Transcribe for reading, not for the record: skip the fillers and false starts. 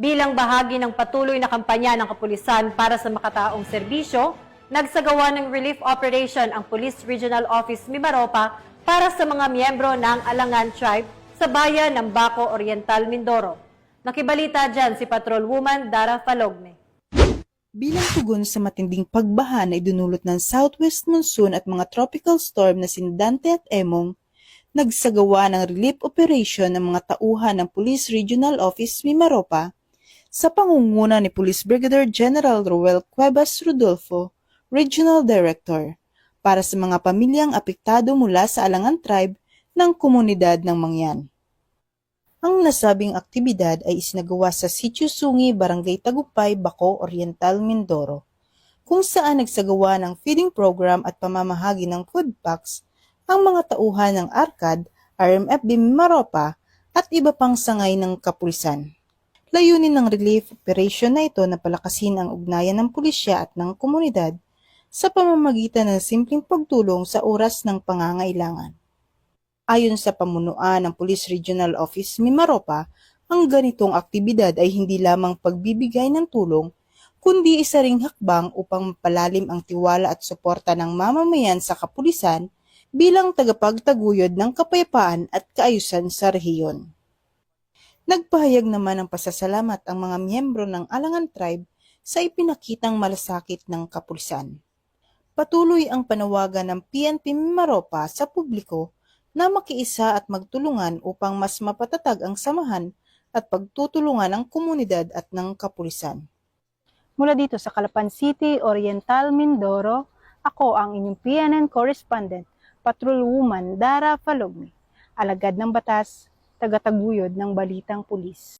Bilang bahagi ng patuloy na kampanya ng kapulisan para sa makataong serbisyo, nagsagawa ng relief operation ang Police Regional Office Mimaropa para sa mga miyembro ng Alangan Tribe sa bayan ng Baco Oriental, Mindoro. Nakibalita dyan si Patrolwoman Dara Falogne. Bilang tugon sa matinding pagbaha na idinulot ng southwest monsoon at mga tropical storm na Dante at Emong, nagsagawa ng relief operation ng mga tauhan ng Police Regional Office Mimaropa sa pangunguna ni Police Brigadier General Roel Cuevas Rodolfo, Regional Director, para sa mga pamilyang apektado mula sa Alangan Tribe ng komunidad ng Mangyan. Ang nasabing aktibidad ay isinagawa sa Sitio Sungi, Barangay Tagumpay, Baco Oriental, Mindoro, kung saan nagsagawa ng feeding program at pamamahagi ng food packs ang mga tauhan ng ARCAD, RMFB Mimaropa at iba pang sangay ng kapulisan. Layunin ng relief operation na ito na palakasin ang ugnayan ng pulisya at ng komunidad sa pamamagitan ng simpleng pagtulong sa oras ng pangangailangan. Ayon sa pamunuan ng Police Regional Office Mimaropa, ang ganitong aktibidad ay hindi lamang pagbibigay ng tulong, kundi isa ring hakbang upang mapalalim ang tiwala at suporta ng mamamayan sa kapulisan bilang tagapagtaguyod ng kapayapaan at kaayusan sa rehiyon. Nagpahayag naman ng pasasalamat ang mga miyembro ng Alangan Tribe sa ipinakitang malasakit ng kapulisan. Patuloy ang panawagan ng PNP Mimaropa sa publiko na makiisa at magtulungan upang mas mapatatag ang samahan at pagtutulungan ng komunidad at ng kapulisan. Mula dito sa Calapan City, Oriental, Mindoro, ako ang inyong PNN correspondent, Patrolwoman Dara Falogne, alagad ng batas, tagataguyod ng balitang pulis.